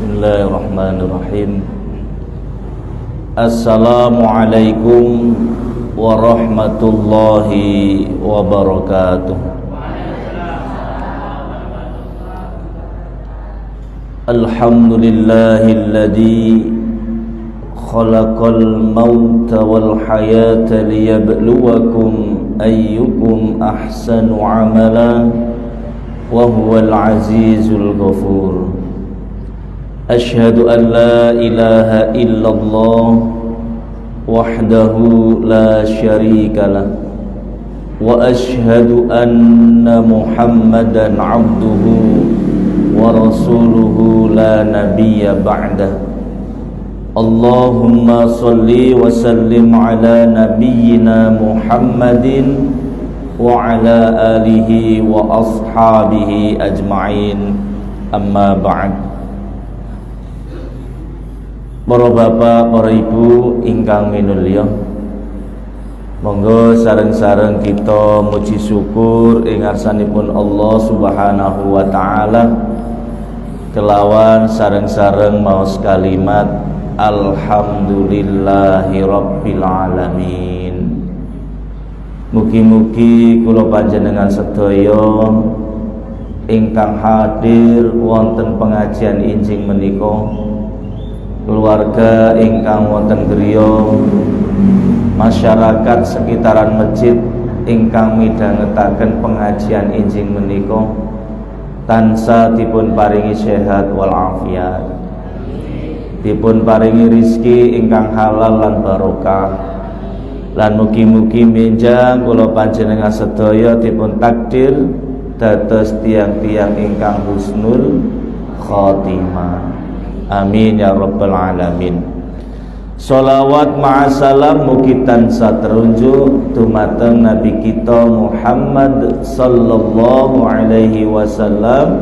Bismillahirrahmanirrahim. Assalamualaikum warahmatullahi wabarakatuh. Alhamdulillahilladzi khalaqal mauta wal hayata liyabluwakum ayyukum ahsanu amala wa huwal azizul ghafur. Asyhadu an la ilaha illallah wahdahu la syarikalah wa asyhadu anna Muhammadan abduhu wa rasuluhu la nabiyya ba'dah. Allahumma salli wa sallim ala nabiyyina Muhammadin wa ala alihi wa ashabihi ajma'in. Amma ba'd. Para bapak, para ibu ingkang minulya, monggo sareng-sareng kita muji syukur ing ngarsanipun Allah Subhanahu wa taala kelawan sareng-sareng maos kalimat alhamdulillahi rabbil alamin. Mugi-mugi kula panjenengan sedaya ingkang hadir wonten pengajian injing menika, keluarga ingkang wonten griya, masyarakat sekitaran masjid ingkang midhangetaken pengajian injing menika tansah dipun paringi sehat wal afiat, dipun paringi rizki ingkang halal lan barokah, lan mugi-mugi benjang kula panjenengan sedaya dipun takdir dados tiang-tiang ingkang husnul khotimah. Amin ya rabbal alamin. Sholawat ma'asalam mugi tansah terunjuk dumateng Nabi kita Muhammad sallallahu alaihi wasallam,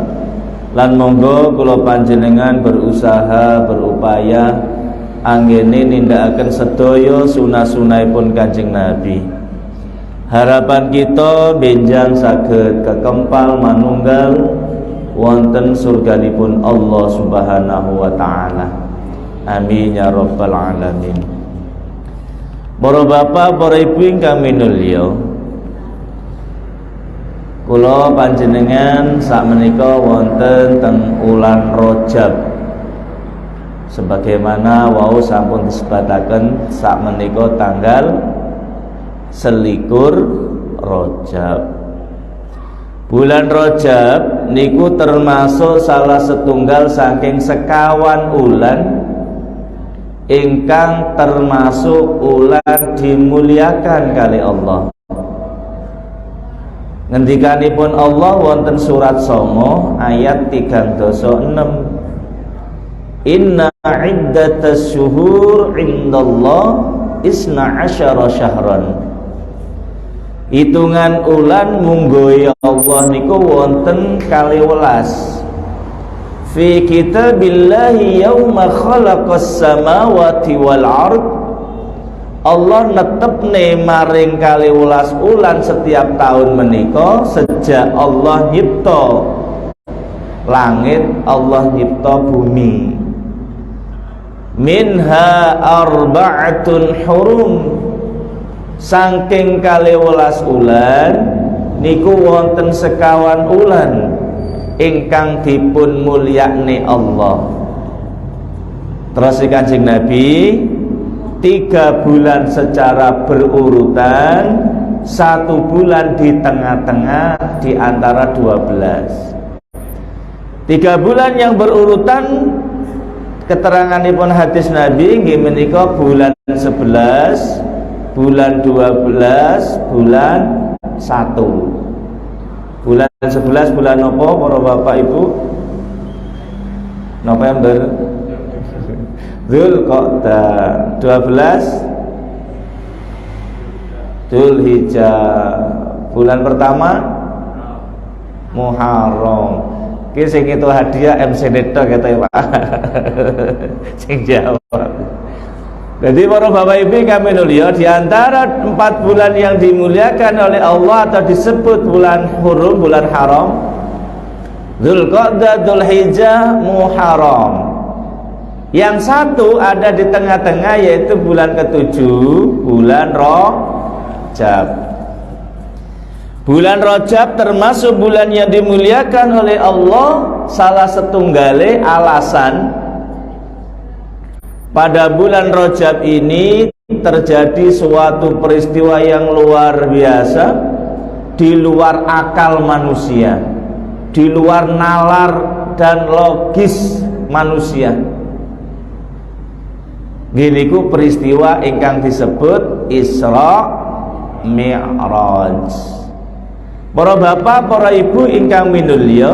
lan monggo kula panjenengan berusaha berupaya anggene nindakaken sedaya sunah-sunahipun Kanjeng Nabi. Harapan kita benjang saged kekempal manunggal wonten surganipun Allah Subhanahu wa taala. Amin ya rabbal alamin. Para bapak, para ibu ingkang minulya, kula panjenengan sakmenika wonten teng wulan Rajab. Sebagaimana wau sampun disebataken sakmenika tanggal 21 Rajab. Bulan Rajab niku termasuk salah setunggal saking sekawan ulan ingkang termasuk ulan dimuliakan kali Allah. Ngendikanipun Allah wonten surat Songo ayat 36, Inna iddatas syuhur indallah isna asyara syahran. Hitungan ulan munggohi Allah niku wonten 12 fi kitabillahi yauma khalaqas samawati wal ard. Allah netepne maring 12 ulan setiap tahun menika sejak Allah nyipta langit, Allah nyipta bumi. Minha arba'atun hurum, saking 12 ulan niku wonten sekawan ulan ingkang dipun mulyakne Allah. Terus Kanjeng Nabi 3 bulan secara berurutan, 1 bulan di tengah-tengah di antara 12. 3 bulan yang berurutan keteranganipun hadis Nabi nggih menika bulan 11, bulan 12, bulan 1. Bulan 11 bulan apa para bapak ibu? November. Dzulqa'dah. 12 Dzulhijjah. Bulan pertama Muharram. Ki sing itu hadiah MC Neto kata ya Pak. Sing jawab. Jadi para bapak ibu kami mulia, di antara 4 bulan yang dimuliakan oleh Allah atau disebut bulan hurum, bulan haram, Dzulqa'dah, Dzulhijjah, Muharram. Yang satu ada di tengah-tengah, yaitu bulan ketujuh, bulan Rajab. Bulan Rajab termasuk bulan yang dimuliakan oleh Allah. Salah setunggale alasan pada bulan Rajab ini terjadi suatu peristiwa yang luar biasa, di luar akal manusia, di luar nalar dan logis manusia. Gini ku peristiwa ingkang disebut Isra Mi'raj. Para bapak, para ibu ingkang minulya,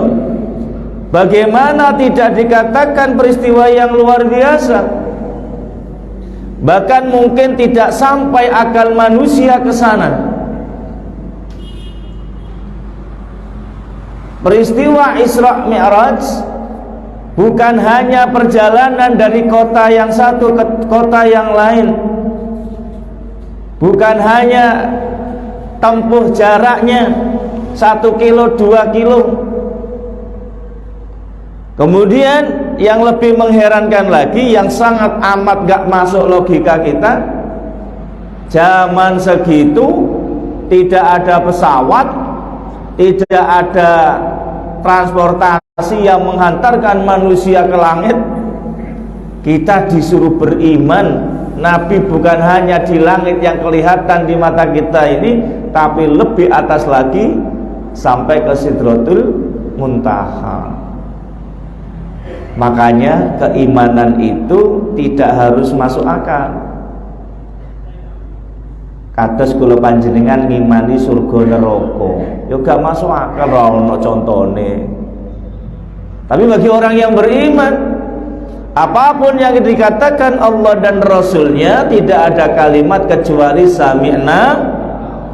bagaimana tidak dikatakan peristiwa yang luar biasa? Bahkan mungkin tidak sampai akal manusia ke sana. Peristiwa Isra Mi'raj bukan hanya perjalanan dari kota yang satu ke kota yang lain, bukan hanya tempuh jaraknya 1 kilo 2 kilo. Kemudian yang lebih mengherankan lagi, yang sangat amat gak masuk logika kita, zaman segitu tidak ada pesawat, tidak ada transportasi yang menghantarkan manusia ke langit. Kita disuruh beriman Nabi bukan hanya di langit yang kelihatan di mata kita ini, tapi lebih atas lagi sampai ke Sidratul Muntaha. Makanya keimanan itu tidak harus masuk akal. Kados kula panjenengan ngimani surga neraka, ya gak masuk akal, ora ono contone. Tapi bagi orang yang beriman, apapun yang dikatakan Allah dan Rasulnya, tidak ada kalimat kecuali sami'na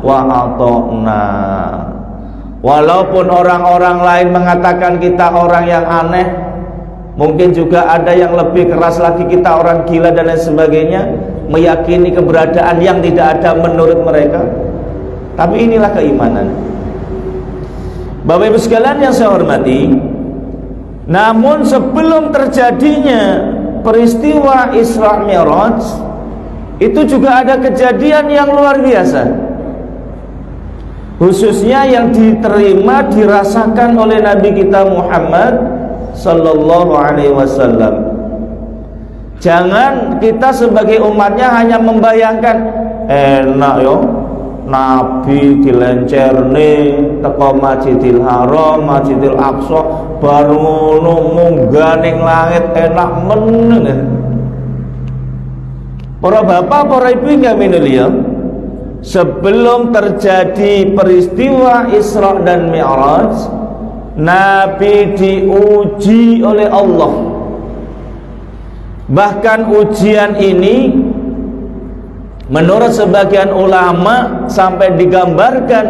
wa ata'na. Walaupun orang-orang lain mengatakan kita orang yang aneh, mungkin juga ada yang lebih keras lagi, kita orang gila dan lain sebagainya, meyakini keberadaan yang tidak ada menurut mereka. Tapi inilah keimanan. Bapak Ibu sekalian yang saya hormati, namun sebelum terjadinya peristiwa Isra Mi'raj, itu juga ada kejadian yang luar biasa, khususnya yang diterima, dirasakan oleh Nabi kita Muhammad Sallallahu Alaihi Wasallam. Jangan kita sebagai umatnya hanya membayangkan enak yo, Nabi dilencerne teko Masjidil Haram, Masjidil Aqsa, baru munggah ning langit enak meneng. Para bapak, para ibu yang mulia, sebelum terjadi peristiwa Isra dan Mi'raj, Nabi diuji oleh Allah. Bahkan ujian ini menurut sebagian ulama sampai digambarkan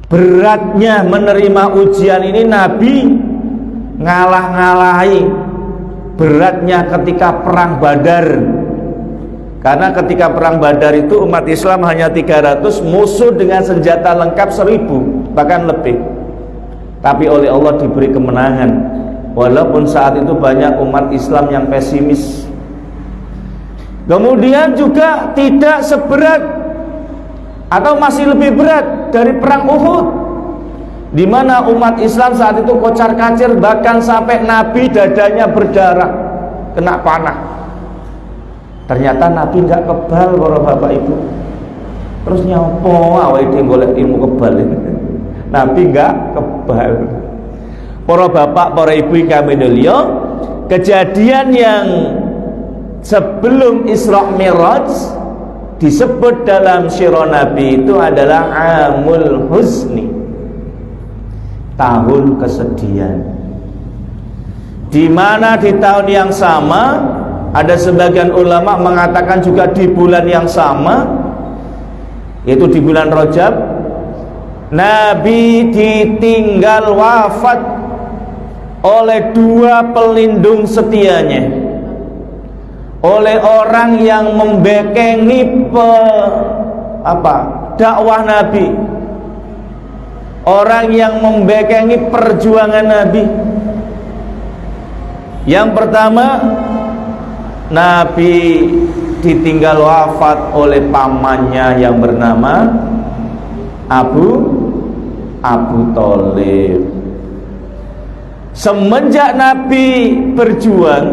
beratnya menerima ujian ini. Nabi ngalah-ngalahi beratnya ketika perang Badar. Karena ketika perang Badar itu umat Islam hanya 300, musuh dengan senjata lengkap 1000 bahkan lebih. Tapi oleh Allah diberi kemenangan, walaupun saat itu banyak umat Islam yang pesimis. Kemudian juga tidak seberat atau masih lebih berat dari perang Uhud, di mana umat Islam saat itu kocar-kacir, bahkan sampai Nabi dadanya berdarah kena panah. Ternyata Nabi nggak kebal, para bapak ibu. Terus nyopo awake dhewe golek ilmu kebal ini. Nabi nggak kebal. Para bapak, para ibu kami mulia, kejadian yang sebelum Isra Mi'raj disebut dalam sirah Nabi itu adalah Amul Huzni, tahun kesedihan. Di mana di tahun yang sama, ada sebagian ulama mengatakan juga di bulan yang sama, yaitu di bulan Rajab, Nabi ditinggal wafat oleh 2 pelindung setianya, oleh orang yang membekengi dakwah Nabi, orang yang membekengi perjuangan Nabi. Yang pertama, Nabi ditinggal wafat oleh pamannya yang bernama Abu Thalib. Semenjak Nabi berjuang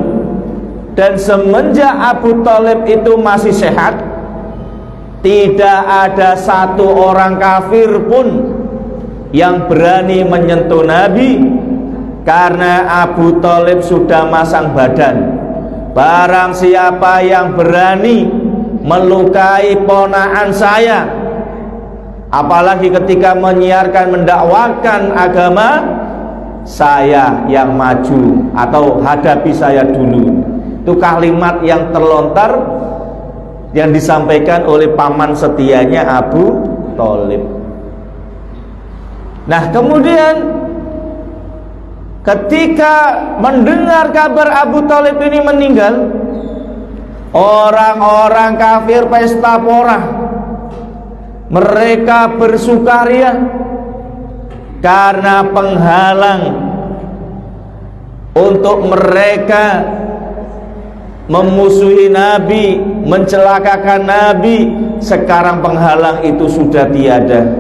dan semenjak Abu Thalib itu masih sehat, tidak ada satu orang kafir pun yang berani menyentuh Nabi, karena Abu Thalib sudah masang badan. Barang siapa yang berani melukai ponakan saya, apalagi ketika menyiarkan, mendakwakan agama, saya yang maju atau hadapi saya dulu. Itu kalimat yang terlontar yang disampaikan oleh paman setianya Abu Thalib. Nah, kemudian ketika mendengar kabar Abu Thalib ini meninggal, orang-orang kafir pesta pora. Mereka bersukaria karena penghalang untuk mereka memusuhi Nabi, mencelakakan Nabi. Sekarang penghalang itu sudah tiada.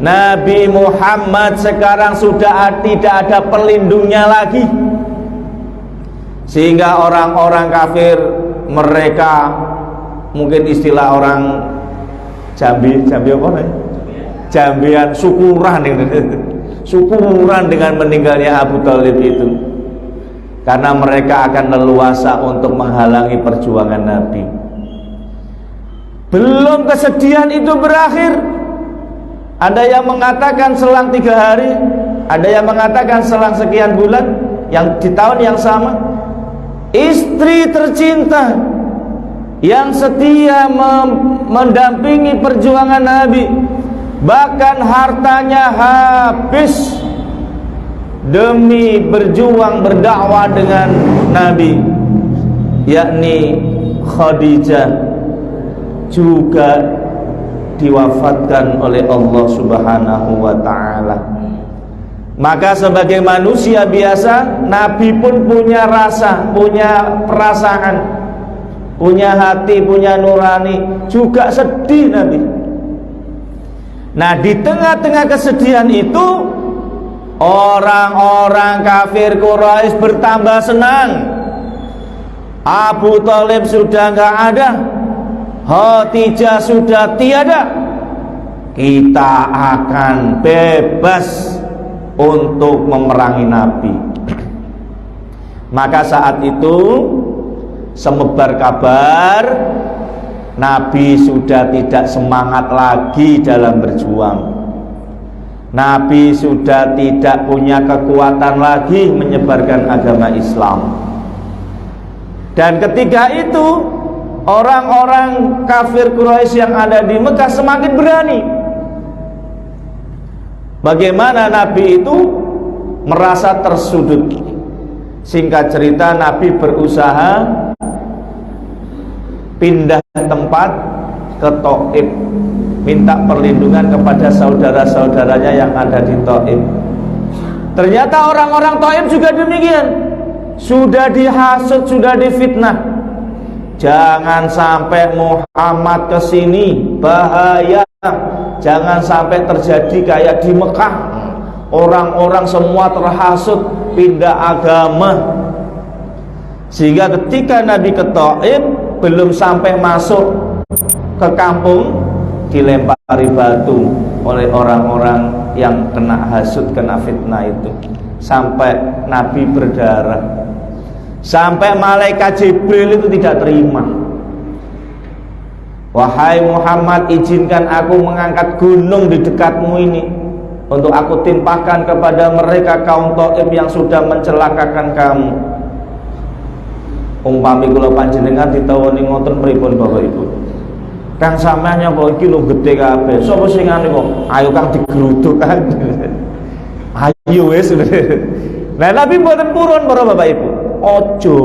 Nabi Muhammad sekarang sudah tidak ada pelindungnya lagi, sehingga orang-orang kafir mereka, mungkin istilah orang Jambi apa nih? Jambian, syukuran dengan meninggalnya Abu Thalib itu, karena mereka akan leluasa untuk menghalangi perjuangan Nabi. Belum kesedihan itu berakhir. Ada yang mengatakan selang 3 hari, ada yang mengatakan selang sekian bulan, yang di tahun yang sama, istri tercinta yang setia mendampingi perjuangan Nabi, bahkan hartanya habis demi berjuang berdakwah dengan Nabi, yakni Khadijah, juga diwafatkan oleh Allah Subhanahu wa ta'ala. Maka sebagai manusia biasa, Nabi pun punya rasa, punya perasaan, punya hati, punya nurani, juga sedih Nabi. Nah, di tengah-tengah kesedihan itu, orang-orang kafir Quraisy bertambah senang. Abu Thalib sudah enggak ada, Khadijah sudah tiada, kita akan bebas untuk memerangi Nabi. Maka saat itu semebar kabar Nabi sudah tidak semangat lagi dalam berjuang. Nabi sudah tidak punya kekuatan lagi menyebarkan agama Islam. Dan ketika itu orang-orang kafir Quraisy yang ada di Mekah semakin berani. Bagaimana Nabi itu merasa tersudut. Singkat cerita, Nabi berusaha pindah tempat ke Thaif, minta perlindungan kepada saudara-saudaranya yang ada di Thaif. Ternyata orang-orang Thaif juga demikian, sudah dihasut, sudah difitnah. Jangan sampai Muhammad ke sini, bahaya. Jangan sampai terjadi kayak di Mekah, orang-orang semua terhasut pindah agama. Sehingga ketika Nabi ke Thaif, belum sampai masuk ke kampung, dilempari batu oleh orang-orang yang kena hasut, kena fitnah itu, sampai Nabi berdarah. Sampai malaikat Jibril itu tidak terima. Wahai Muhammad, izinkan aku mengangkat gunung di dekatmu ini untuk aku timpakan kepada mereka kaum Thaif yang sudah mencelakakan kamu. Umpami kula panjenengan ditawani ngoten pripun Bapak Ibu? Kang sampeyan nyapa iki lho gedhe kabeh. Sapa sing ngene kok? Ayo Kang digeruduk Kang. Ayo wis. Nah, Nabi mboten purun para Bapak Ibu. Ojo.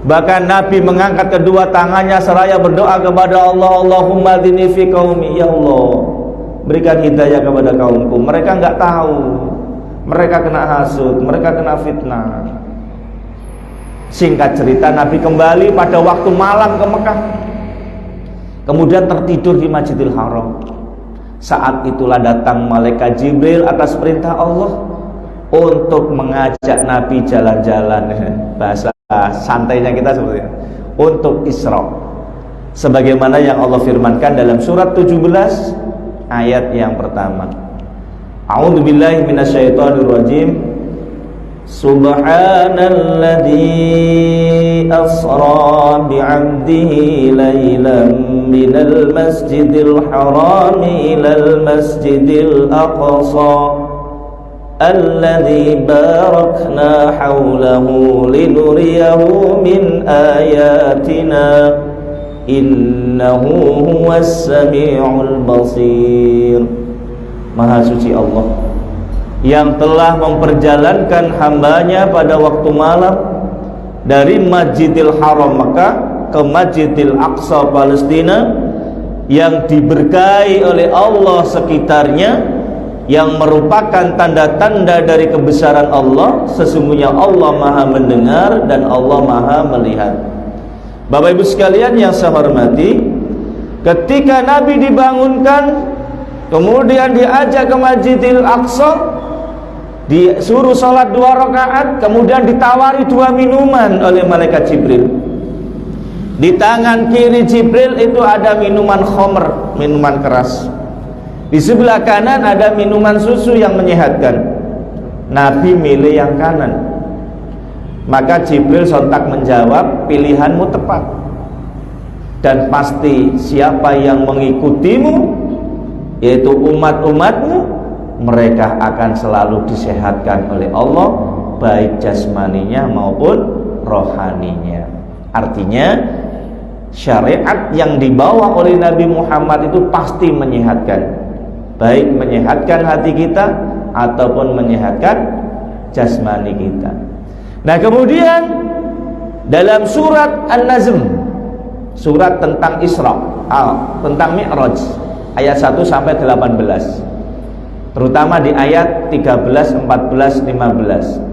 Bahkan Nabi mengangkat kedua tangannya seraya berdoa kepada Allah, Allahumma dini fi qaumi, ya Allah, berikan hidayah kepada kaumku. Mereka enggak tahu, mereka kena hasud, mereka kena fitnah. Singkat cerita, Nabi kembali pada waktu malam ke Mekah, kemudian tertidur di Masjidil Haram. Saat itulah datang malaikat Jibril atas perintah Allah untuk mengajak Nabi jalan-jalan. Bahasa santainya kita seperti itu, untuk Isra, sebagaimana yang Allah firmankan dalam surat 17 ayat yang pertama. A'udzubillahi minasyaitonirrajim. Subhanalladzi asra bi'abdihi laylan minal masjidil haram ilal masjidil aqsa alladzi barakna hawlahu linuriyahu min ayatina innahu huwas sami'ul basir. Maha suci Allah yang telah memperjalankan hambanya pada waktu malam dari Masjidil Haram Mekah ke Masjidil Aqsa Palestina, yang diberkahi oleh Allah sekitarnya, yang merupakan tanda-tanda dari kebesaran Allah. Sesungguhnya Allah Maha mendengar dan Allah Maha melihat. Bapak Ibu sekalian yang saya hormati, ketika Nabi dibangunkan, kemudian diajak ke Masjidil Aqsa, disuruh sholat 2 rakaat, kemudian ditawari 2 minuman oleh malaikat Jibril. Di tangan kiri Jibril itu ada minuman khamr, minuman keras. Di sebelah kanan ada minuman susu yang menyehatkan. Nabi milih yang kanan. Maka Jibril sontak menjawab, pilihanmu tepat, dan pasti siapa yang mengikutimu, yaitu umat-umatmu, mereka akan selalu disehatkan oleh Allah, baik jasmaninya maupun rohaninya. Artinya syariat yang dibawa oleh Nabi Muhammad itu pasti menyehatkan, baik menyehatkan hati kita ataupun menyehatkan jasmani kita. Nah, kemudian dalam surat An-Najm, surat tentang Isra, tentang Mi'raj, ayat 1 sampai 18, terutama di ayat 13, 14, 15.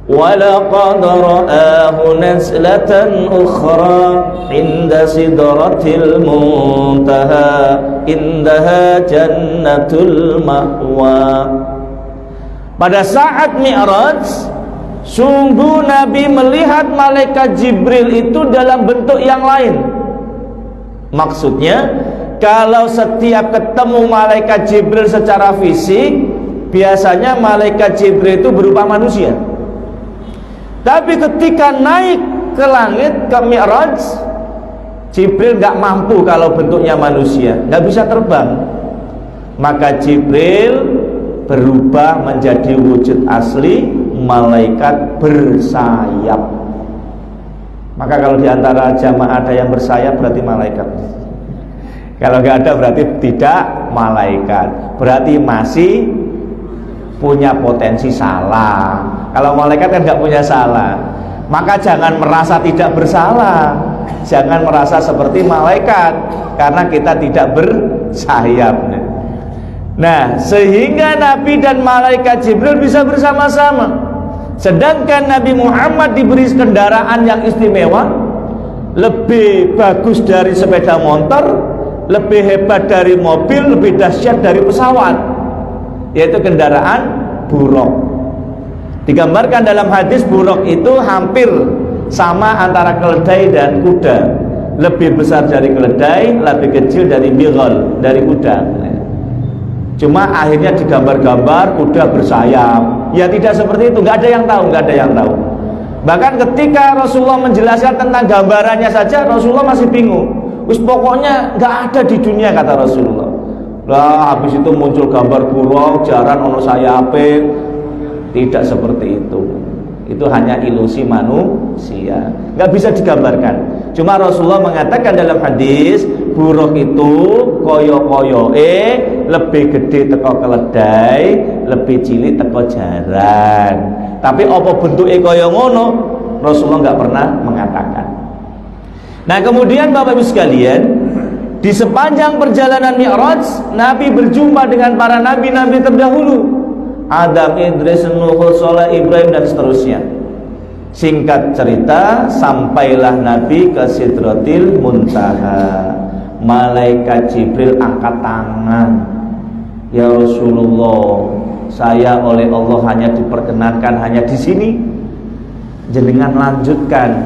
وَلَقَدْ رَآهُ نَزْلَةً أُخْرَى عِنْدَ سِدْرَةِ الْمُنْتَهَى إِنَّهَا جَنَّةُ الْمَأْوَى. Pada saat Mi'raj, sungguh Nabi melihat malaikat Jibril itu dalam bentuk yang lain. Maksudnya, kalau setiap ketemu malaikat Jibril secara fisik, biasanya malaikat Jibril itu berupa manusia. Tapi ketika naik ke langit, ke Mi'raj, Jibril nggak mampu kalau bentuknya manusia, nggak bisa terbang. Maka Jibril berubah menjadi wujud asli malaikat bersayap. Maka kalau diantara jamaah ada yang bersayap, berarti malaikat. Kalau nggak ada berarti tidak malaikat, berarti masih punya potensi salah. Kalau malaikat kan nggak punya salah, maka jangan merasa tidak bersalah, jangan merasa seperti malaikat karena kita tidak bersayap. Nah, sehingga Nabi dan malaikat Jibril bisa bersama-sama. Sedangkan Nabi Muhammad diberi kendaraan yang istimewa, lebih bagus dari sepeda motor, lebih hebat dari mobil, lebih dahsyat dari pesawat, yaitu kendaraan buraq. Digambarkan dalam hadis, buraq itu hampir sama antara keledai dan kuda, lebih besar dari keledai, lebih kecil dari bighal, dari kuda. Cuma akhirnya digambar-gambar kuda bersayap. Ya tidak seperti itu, nggak ada yang tahu, nggak ada yang tahu. Bahkan ketika Rasulullah menjelaskan tentang gambarannya saja, Rasulullah masih bingung. Wis pokoknya nggak ada di dunia, kata Rasulullah. Lah habis itu muncul gambar burung jaran ono sayape. Tidak seperti itu. Itu hanya ilusi manusia, nggak bisa digambarkan. Cuma Rasulullah mengatakan dalam hadis, burung itu koyo-koyo lebih gede teko keledai, lebih cilik teko jaran. Tapi apa bentuknya koyo ngono, Rasulullah nggak pernah mengatakan. Nah, kemudian Bapak Ibu sekalian, di sepanjang perjalanan Mi'raj, Nabi berjumpa dengan para nabi-nabi terdahulu, Adam, Idris, Nuh, Saleh, Ibrahim, dan seterusnya. Singkat cerita, sampailah Nabi ke Sidratil Muntaha. Malaikat Jibril angkat tangan, ya Rasulullah, saya oleh Allah hanya diperkenankan hanya di sini, jenengan lanjutkan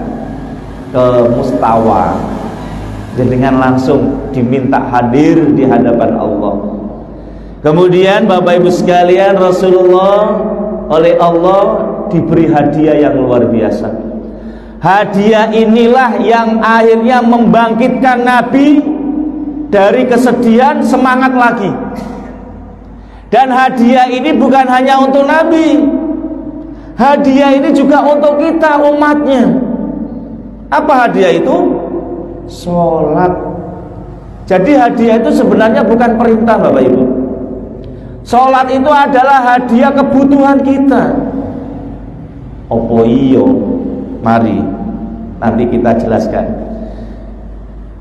ke mustawa, jenengan langsung diminta hadir di hadapan Allah. Kemudian Bapak Ibu sekalian, Rasulullah oleh Allah diberi hadiah yang luar biasa. Hadiah inilah yang akhirnya membangkitkan Nabi dari kesedihan, semangat lagi. Dan hadiah ini bukan hanya untuk Nabi, hadiah ini juga untuk kita umatnya. Apa hadiah itu? Sholat. Jadi hadiah itu sebenarnya bukan perintah Bapak Ibu. Sholat itu adalah hadiah kebutuhan kita. Opo iyo? Mari nanti kita jelaskan.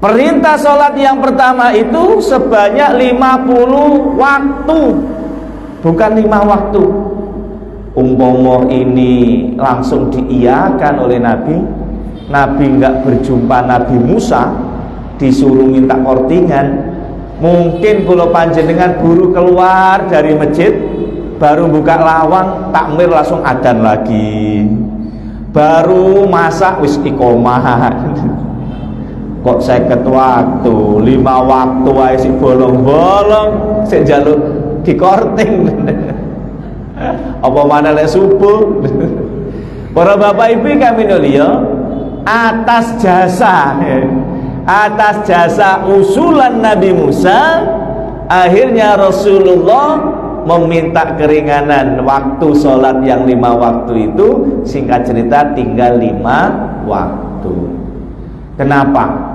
Perintah sholat yang pertama itu sebanyak 50 waktu, bukan 5 waktu. Umpama ini langsung diiyakan oleh Nabi, Nabi nggak berjumpa Nabi Musa, disuruh minta kortingan. Mungkin kalau panjenengan buru keluar dari masjid, baru buka lawang, takmir langsung adzan lagi, baru masak wis iqomah. Kok 50 waktu, 5 waktu ae sik bolong-bolong, sik njaluk dikorting. Apa mana lek subuh? Para bapak ibu kami nulia, atas jasa usulan Nabi Musa, akhirnya Rasulullah meminta keringanan waktu sholat yang 5 waktu itu. Singkat cerita tinggal 5 waktu. Kenapa?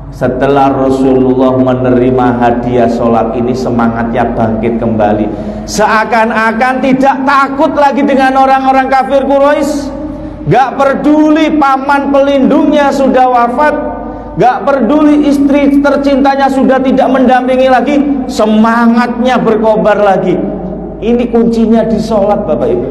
Setelah Rasulullah menerima hadiah sholat ini, semangatnya bangkit kembali. Seakan-akan tidak takut lagi dengan orang-orang kafir Quraisy. Gak peduli paman pelindungnya sudah wafat, gak peduli istri tercintanya sudah tidak mendampingi lagi, semangatnya berkobar lagi. Ini kuncinya di sholat Bapak Ibu.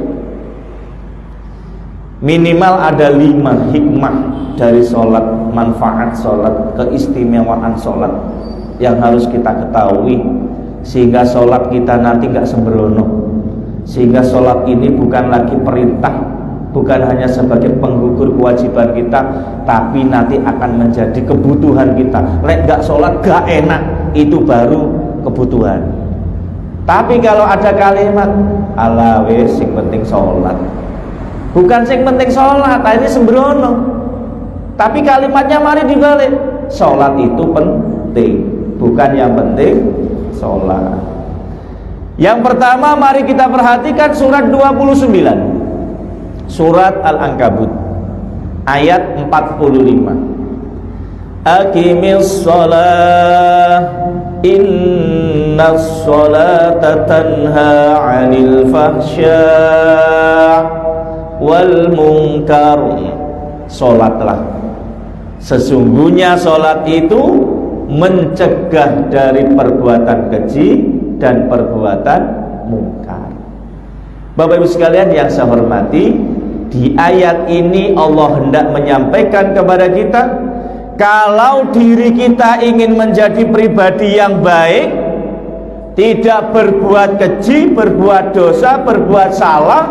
Minimal ada 5 hikmah dari sholat, manfaat sholat, keistimewaan sholat yang harus kita ketahui, sehingga sholat kita nanti gak sembrono, sehingga sholat ini bukan lagi perintah, bukan hanya sebagai penggugur kewajiban kita, tapi nanti akan menjadi kebutuhan kita. Lek gak sholat gak enak, itu baru kebutuhan. Tapi kalau ada kalimat ala wis sing penting sholat, bukan sing penting sholat, ini sembrono. Tapi kalimatnya mari dibalik, sholat itu penting, bukan yang penting sholat. Yang pertama mari kita perhatikan surat 29, surat Al-Ankabut ayat 45. Aqimis shalah innas sholata tanha 'anil fahsya' wal munkar. Sholatlah, sesungguhnya sholat itu mencegah dari perbuatan keji dan perbuatan mungkar. Bapak Ibu sekalian yang saya hormati, di ayat ini Allah hendak menyampaikan kepada kita, kalau diri kita ingin menjadi pribadi yang baik, tidak berbuat keji, berbuat dosa, berbuat salah,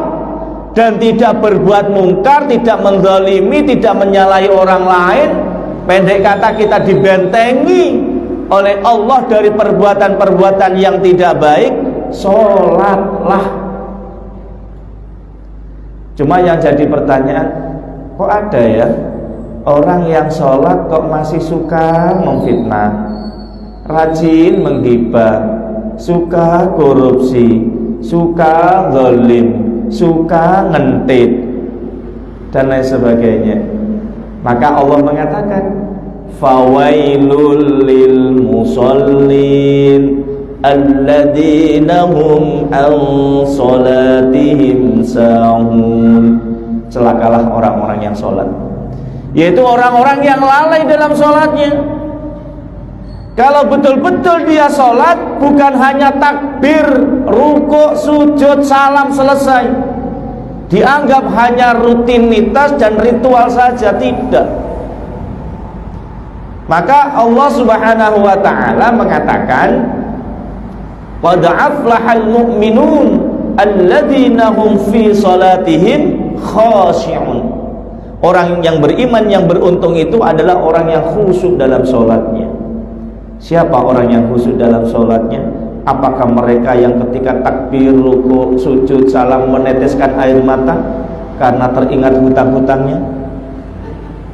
dan tidak berbuat mungkar, tidak menzalimi, tidak menyalahi orang lain, pendek kata kita dibentengi oleh Allah dari perbuatan-perbuatan yang tidak baik, sholatlah. Cuma yang jadi pertanyaan, kok ada ya orang yang sholat kok masih suka memfitnah, rajin menggibah, suka korupsi, suka zalim, suka ngentit, dan lain sebagainya. Maka Allah mengatakan, fawailul lil musallin alladzina hum an salatihim sahun. Celakalah orang-orang yang sholat, yaitu orang-orang yang lalai dalam sholatnya. Kalau betul-betul dia sholat, bukan hanya takbir, rukuk, sujud, salam, selesai, dianggap hanya rutinitas dan ritual saja, tidak. Maka Allah Subhanahu wa taala mengatakan, qad aflahal mu'minun alladzina hum fi salatihim khashi'un. Orang yang beriman yang beruntung itu adalah orang yang khusyuk dalam sholatnya. Siapa orang yang khusyuk dalam sholatnya? Apakah mereka yang ketika takbir, ruku, sujud, salam meneteskan air mata karena teringat hutang-hutangnya?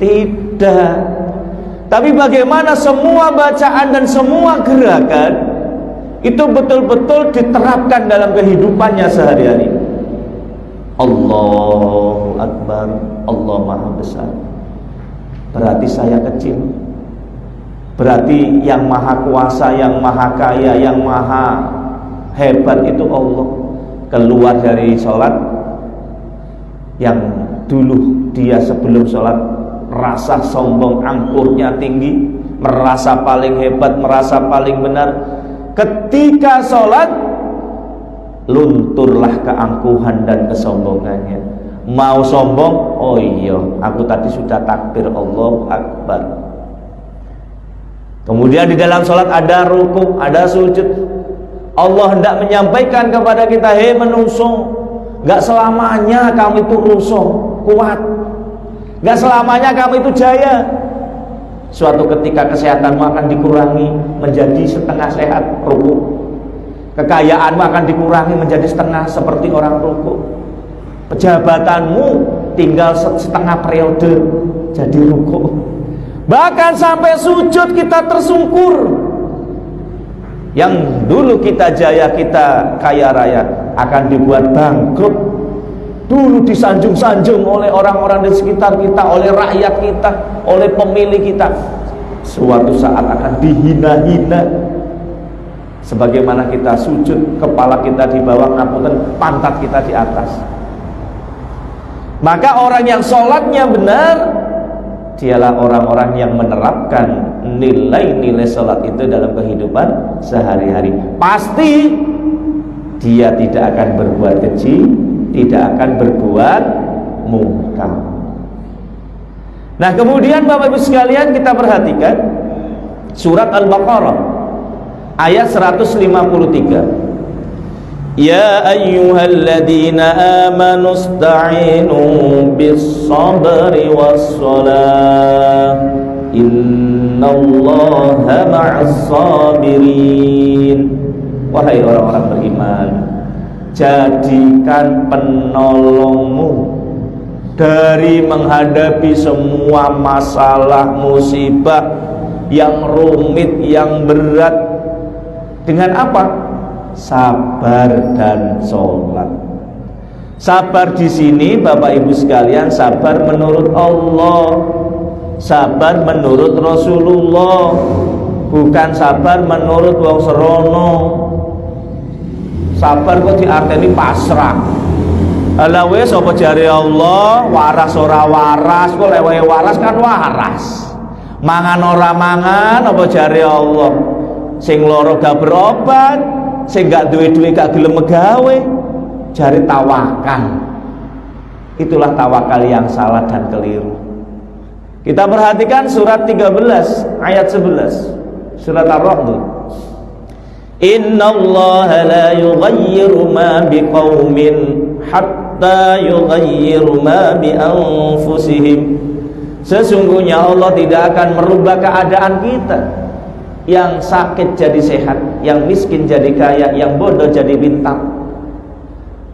Tidak. Tapi bagaimana semua bacaan dan semua gerakan itu betul-betul diterapkan dalam kehidupannya sehari-hari. Allahu Akbar, Allah Maha Besar. Berarti saya kecil. Berarti yang Maha Kuasa, yang Maha Kaya, yang Maha Hebat itu Allah. Keluar dari sholat, yang dulu dia sebelum sholat rasa sombong, angkuhnya tinggi, merasa paling hebat, merasa paling benar. Ketika sholat, lunturlah keangkuhan dan kesombongannya. Mau sombong, oh iya, aku tadi sudah takbir, Allahu Akbar. Kemudian di dalam sholat ada ruku, ada sujud. Allah hendak menyampaikan kepada kita, hei menungso, gak selamanya kamu itu rusuh, kuat, gak selamanya kamu itu jaya. Suatu ketika kesehatanmu akan dikurangi menjadi setengah sehat, ruku. Kekayaanmu akan dikurangi menjadi setengah seperti orang ruku. Pejabatanmu tinggal setengah periode jadi ruku. Bahkan sampai sujud kita tersungkur. Yang dulu kita jaya, kita kaya raya, akan dibuat bangkrut. Dulu disanjung-sanjung oleh orang-orang di sekitar kita, oleh rakyat kita, oleh pemilih kita. Suatu saat akan dihina-hina. Sebagaimana kita sujud, kepala kita di bawah, ngapunten, pantat kita di atas. Maka orang yang sholatnya benar, dialah orang-orang yang menerapkan nilai-nilai sholat itu dalam kehidupan sehari-hari. Pasti dia tidak akan berbuat keji, tidak akan berbuat mungkar. Nah, kemudian Bapak Ibu sekalian, kita perhatikan surat Al-Baqarah ayat 153. Ya ayyuhalladzina amanu ista'inu bis-sabri was-salah innallaha ma'as-sabirin. Wahai orang-orang beriman, jadikan penolongmu dari menghadapi semua masalah musibah yang rumit, yang berat. Dengan apa? Sabar dan sholat. Sabar di sini Bapak Ibu sekalian, sabar menurut Allah, sabar menurut Rasulullah, bukan sabar menurut wong serono. Sabar kok diarteni pasrah. Ala wis apa jare Allah, waras ora waras, kok lewe waras kan waras. Mangan ora mangan apa jare Allah. Sing loro gak berobat, sing gak duwe-duwe gak gelem megawe, jare tawakal. Itulah tawakal yang salah dan keliru. Kita perhatikan surat 13 ayat 11, surat Ar-Ra'd. Innallaha la yughayyiru ma biqaumin hatta yughayyiru ma bi anfusihim. Sesungguhnya Allah tidak akan merubah keadaan kita. Yang sakit jadi sehat, yang miskin jadi kaya, yang bodoh jadi bintang.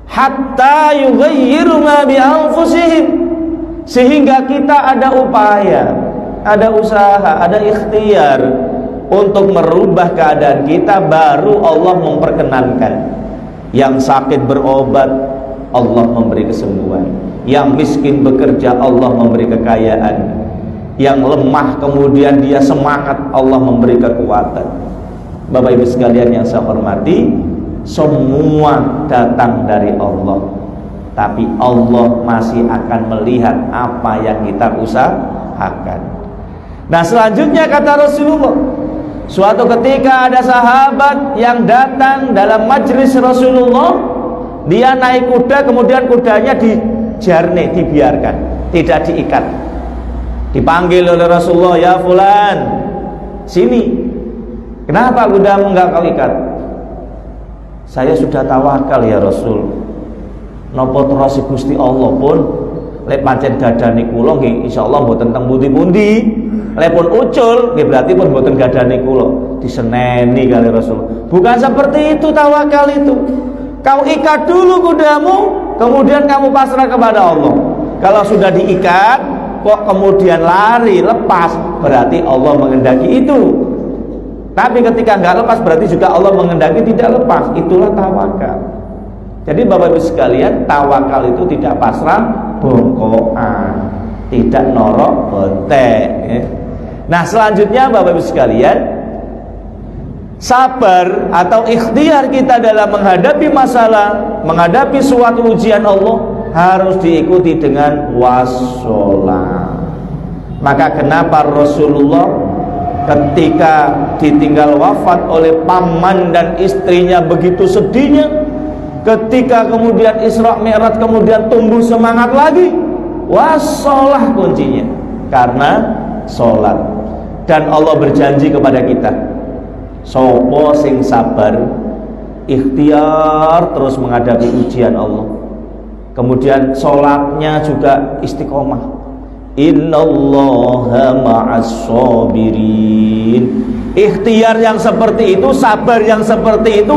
Hatta yughayyiru ma bi anfusihim, sehingga kita ada upaya, ada usaha, ada ikhtiar untuk merubah keadaan kita, baru Allah memperkenankan. Yang sakit berobat, Allah memberi kesembuhan. Yang miskin bekerja, Allah memberi kekayaan. Yang lemah kemudian dia semangat, Allah memberi kekuatan. Bapak Ibu sekalian yang saya hormati, semua datang dari Allah, tapi Allah masih akan melihat apa yang kita usahakan. Nah, selanjutnya kata Rasulullah, suatu ketika ada sahabat yang datang dalam majlis Rasulullah Dia naik kuda, kemudian kudanya dijarne, dibiarkan, tidak diikat. Dipanggil oleh Rasulullah, ya fulan, sini. Kenapa kudamu enggak kau ikat? Saya sudah tawakal ya Rasul. Napa terus Gusti Allah pun lek pancen gadane kula nggih insyaallah mboten teng pundi-pundi. Lek pun ucul nggih berarti pun mboten gadane kula. Diseneni kali Rasul. Bukan seperti itu tawakal itu. Kau ikat dulu kudamu, kemudian kamu pasrah kepada Allah. Kalau sudah diikat kok kemudian lari, lepas, berarti Allah menghendaki itu. Tapi ketika nggak lepas berarti juga Allah menghendaki tidak lepas. Itulah tawakal. Jadi Bapak Ibu sekalian, tawakal itu tidak pasrah bongkoan, tidak norok bontek. Nah selanjutnya Bapak Ibu sekalian, sabar atau ikhtiar kita dalam menghadapi masalah, menghadapi suatu ujian Allah harus diikuti dengan wassalam. Maka kenapa Rasulullah ketika ditinggal wafat oleh paman dan istrinya begitu sedihnya, ketika kemudian Isra Mi'raj kemudian tumbuh semangat lagi, wassalah kuncinya, karena sholat. Dan Allah berjanji kepada kita, sopo sing sabar, ikhtiar terus menghadapi ujian Allah, kemudian sholatnya juga istiqomah. Innallaha ma'as-sabirin. Ikhtiar yang seperti itu, sabar yang seperti itu,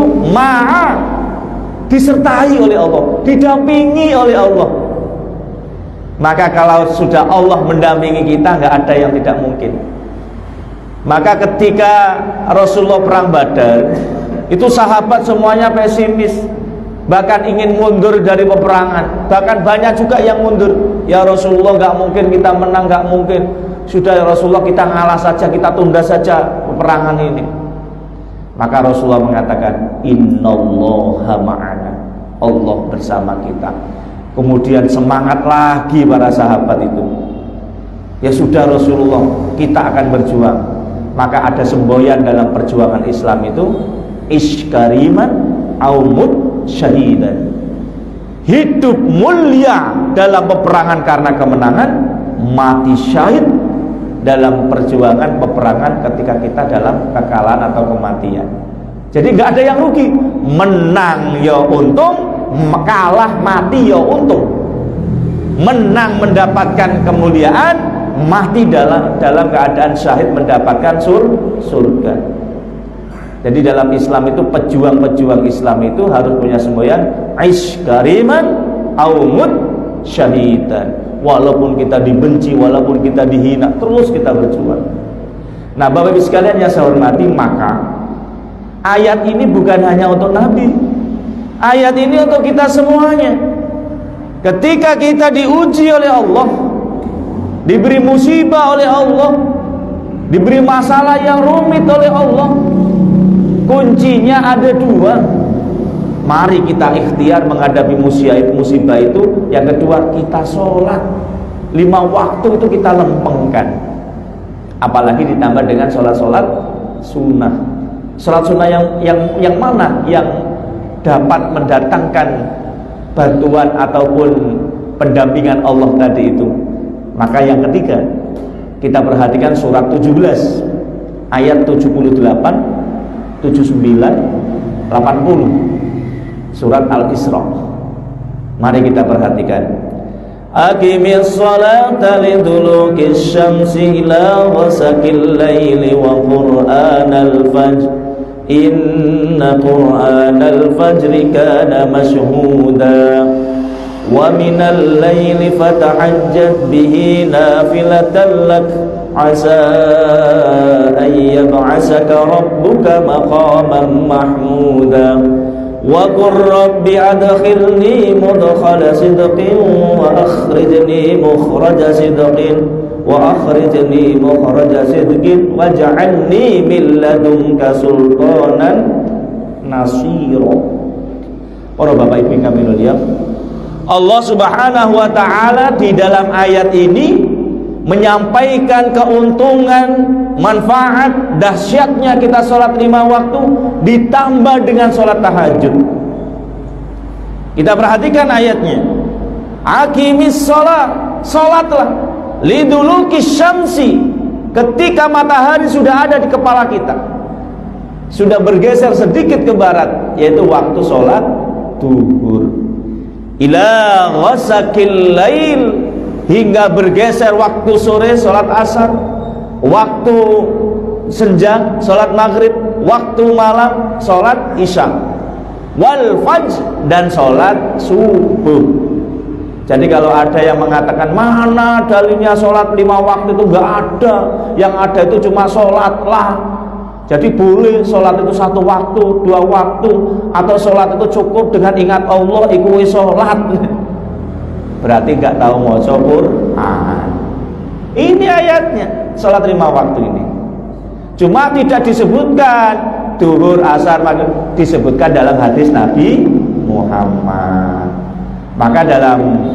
disertai oleh Allah, didampingi oleh Allah. Maka kalau sudah Allah mendampingi kita, nggak ada yang tidak mungkin. Maka ketika Rasulullah perang Badar, itu sahabat semuanya pesimis, bahkan ingin mundur dari peperangan. Bahkan banyak juga yang mundur. Ya Rasulullah, nggak mungkin kita menang, nggak mungkin. Sudah ya Rasulullah, kita ngalah saja, kita tunda saja peperangan ini. Maka Rasulullah mengatakan, innallaha ma'ana, Allah bersama kita. Kemudian semangat lagi para sahabat itu. Ya sudah Rasulullah, kita akan berjuang. Maka ada semboyan dalam perjuangan Islam itu, iskariman aumut syahidan. Hidup mulia dalam peperangan karena kemenangan, mati syahid dalam perjuangan peperangan ketika kita dalam kekalahan atau kematian. Jadi nggak ada yang rugi. Menang ya untung, kalah mati ya untung. Menang mendapatkan kemuliaan, mati dalam keadaan syahid mendapatkan surga. Jadi dalam Islam itu pejuang-pejuang Islam itu harus punya semboyan aish kariman aumut syahidan. Walaupun kita dibenci, walaupun kita dihina, terus kita berjuang. Nah Bapak Ibu sekalian yang saya hormati, maka ayat ini bukan hanya untuk Nabi, ayat ini untuk kita semuanya. Ketika kita diuji oleh Allah, diberi musibah oleh Allah, diberi masalah yang rumit oleh Allah, kuncinya ada dua. Mari kita ikhtiar menghadapi musibah itu. Yang kedua, kita sholat 5 waktu itu kita lempengkan. Apalagi ditambah dengan sholat-sholat sunnah. Sholat sunnah yang mana? Yang dapat mendatangkan bantuan ataupun pendampingan Allah tadi itu. Maka yang ketiga, kita perhatikan surat 17 ayat 78, 79, 80, surat Al-Isra. Mari kita perhatikan. Aqimis salata lidulukis syamsi ila ghasaqil laili wa qur'anal fajr inna qur'anal fajri kana mashhuda wa minal laili fatahajjat bihi nafilatan lak asa an yab'asaka rabbuka maqaman mahmuda wa qur rabbi adkhilni mudkhala sidqin wa akhrijni mukhraja sidqin wa akhrijni mukhraja sidqin waj'alni min ladunka sultanan nasira. Para Bapak Ibu yang kami muliakan, Allah Subhanahu wa taala di dalam ayat ini menyampaikan keuntungan, manfaat, dahsyatnya kita sholat 5 waktu ditambah dengan sholat tahajud. Kita perhatikan ayatnya. Aqimis sholat, sholatlah liduluki syamsi, ketika matahari sudah ada di kepala kita, sudah bergeser sedikit ke barat, yaitu waktu sholat duhur, ila ghasakil lail, hingga bergeser waktu sore sholat asar, waktu senja sholat maghrib, waktu malam sholat isya, wal fajr, dan sholat subuh. Jadi kalau ada yang mengatakan mana dalilnya sholat 5 waktu, itu enggak ada, yang ada itu cuma sholat lah. Jadi boleh sholat itu 1 waktu, 2 waktu, atau sholat itu cukup dengan ingat Allah, ikut sholat. Berarti enggak tahu mau Quran. Ini ayatnya, sholat 5 waktu ini. Cuma tidak disebutkan duhur, asar, maghrib, disebutkan dalam hadis Nabi Muhammad. Maka dalam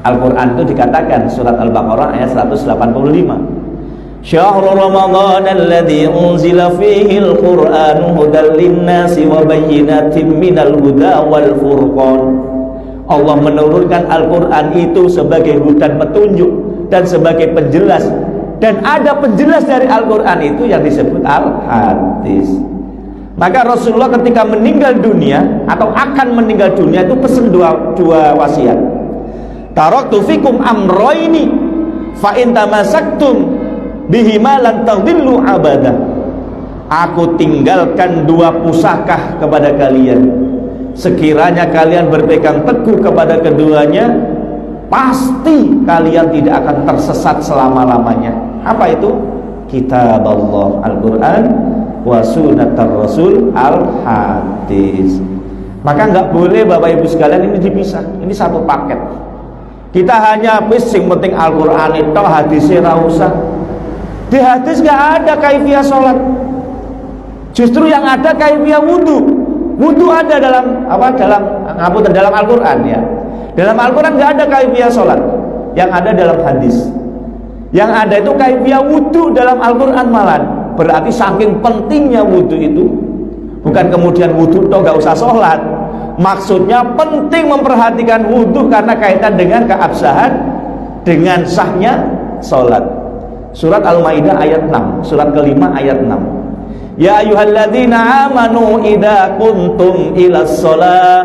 Al-Quran itu dikatakan, surat Al-Baqarah ayat 185, Syahrul Ramadan alladzi unzila fihi al-Qur'anu hudan lin-nasi wa bayyinatin minal huda wal furqan. Allah menurunkan Al-Quran itu sebagai hudan, petunjuk, dan sebagai penjelas, dan ada penjelas dari Al-Quran itu yang disebut Al-Hadis. Maka Rasulullah ketika meninggal dunia atau akan meninggal dunia itu pesan dua wasiat. Taraktu fikum amroini fa in tamassaktum bihima lan tadillu abada. Aku tinggalkan 2 pusaka kepada kalian. Sekiranya kalian berpegang teguh kepada keduanya, pasti kalian tidak akan tersesat selama-lamanya. Apa itu? Kitab Allah Al-Quran wa sunnatar Rasul Al-Hadis. Maka nggak boleh Bapak Ibu sekalian ini dipisah. Ini satu paket. Kita hanya sing penting Al-Quran itu, hadisnya nggak usah. Di hadis nggak ada kaifiyah sholat. Justru yang ada kaifiyah wudu. Wudu ada dalam dalam Al-Quran ya. Dalam Al-Quran nggak ada kaifiyah sholat. Yang ada dalam hadis. Yang ada itu kaifiyah wudu dalam Al-Quran malah. Berarti saking pentingnya wudu itu, bukan kemudian wudu toh gak usah sholat. Maksudnya penting memperhatikan wudu karena kaitan dengan keabsahan, dengan sahnya sholat. Surat Al-Maidah ayat 6, surat kelima ayat 6. Ya ayyuhalladzina amanu idza kuntum ilas shalah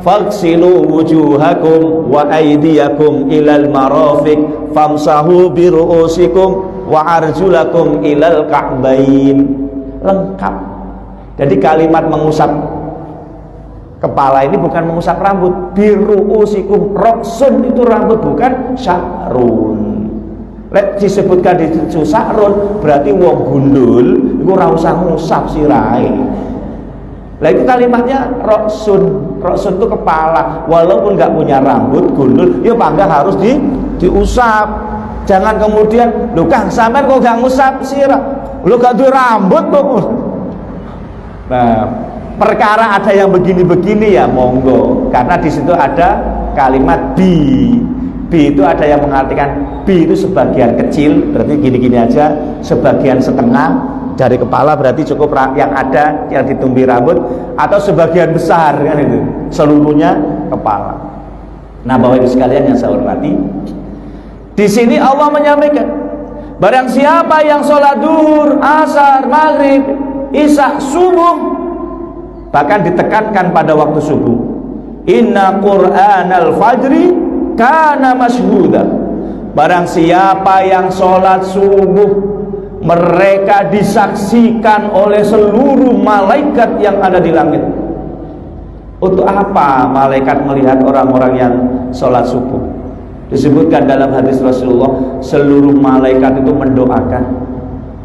faghsilu wujuhakum wa aydiyakum ilal marafiq famsahu bi ru'usikum wa arjulakum ilal ka'bain. Lengkap. Jadi kalimat mengusap kepala ini bukan mengusap rambut. Biru'usikum, roksun itu rambut, bukan sya'run. Lek disebutkan di sya'run berarti wong gundul iku ora usah ngusap sirahe. Lah itu kalimatnya roksun. Roksun itu kepala, walaupun nggak punya rambut, gundul, ya bangga harus diusap. Jangan kemudian, lu Kang sampean kok gak ngusap sirah, lu gak duwe rambut kok. Nah, perkara ada yang begini-begini ya monggo, karena di situ ada kalimat bi. Bi itu ada yang mengartikan bi itu sebagian kecil, berarti gini-gini aja, sebagian setengah dari kepala berarti cukup yang ada yang ditumbi rambut, atau sebagian besar kan itu, seluruhnya kepala. Nah, Bapak Ibu sekalian yang saya hormati, di sini Allah menyampaikan, barang siapa yang sholat duhur, asar, maghrib, isya, subuh, bahkan ditekankan pada waktu subuh, inna qur'anal fajri kana mashhuda. Barang siapa yang sholat subuh, mereka disaksikan oleh seluruh malaikat yang ada di langit. Untuk apa malaikat melihat orang-orang yang sholat subuh? Disebutkan dalam hadis Rasulullah, seluruh malaikat itu mendoakan,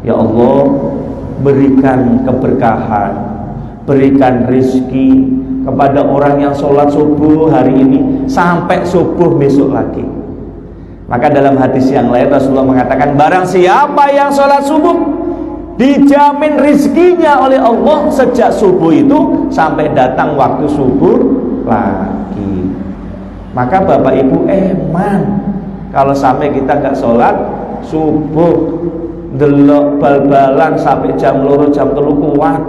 ya Allah, berikan keberkahan, berikan rizki kepada orang yang sholat subuh hari ini sampai subuh besok lagi. Maka dalam hadis yang lain Rasulullah mengatakan, barang siapa yang sholat subuh, dijamin rizkinya oleh Allah sejak subuh itu sampai datang waktu subuh lagi. Maka Bapak Ibu eman kalau sampai kita nggak sholat subuh, delok bal-balan sampai jam 2 jam 3 kuat,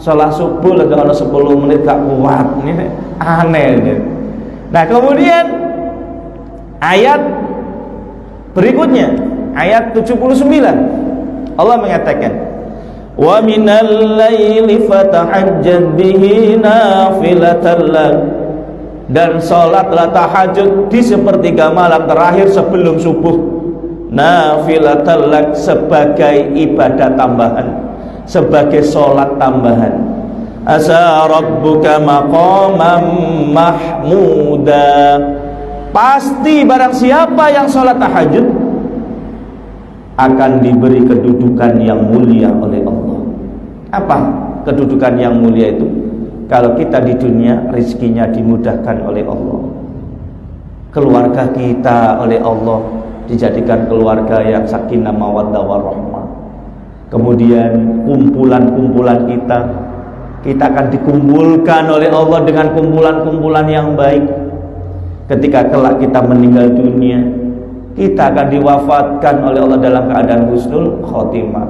sholat subuh lagi ono 10 menit gak kuat. Ini aneh ini. Nah, kemudian ayat berikutnya, ayat 79, Allah mengatakan, wa minal laili fatahajjad bihi nafilatan lak, dan salatlah tahajud di sepertiga malam terakhir sebelum subuh, nafilatan lak, sebagai ibadah tambahan, sebagai salat tambahan. Asa rabbuka maqaman mahmuda, pasti barang siapa yang salat tahajud akan diberi kedudukan yang mulia oleh Allah. Apa kedudukan yang mulia itu? Kalau kita di dunia rezekinya dimudahkan oleh Allah, keluarga kita oleh Allah dijadikan keluarga yang sakinah mawaddah warahmah. Kemudian kumpulan-kumpulan kita akan dikumpulkan oleh Allah dengan kumpulan-kumpulan yang baik. Ketika kelak kita meninggal dunia, kita akan diwafatkan oleh Allah dalam keadaan husnul khotimah.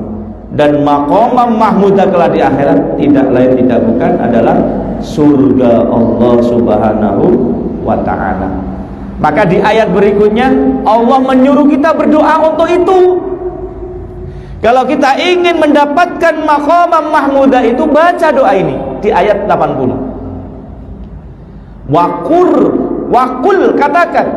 Dan maqamam mahmudah kelak di akhirat tidak lain tidak bukan adalah surga Allah Subhanahu wa ta'ala. Maka di ayat berikutnya Allah menyuruh kita berdoa untuk itu. Kalau kita ingin mendapatkan maqamam mahmudah itu, baca doa ini di ayat 80. Waqul, katakan,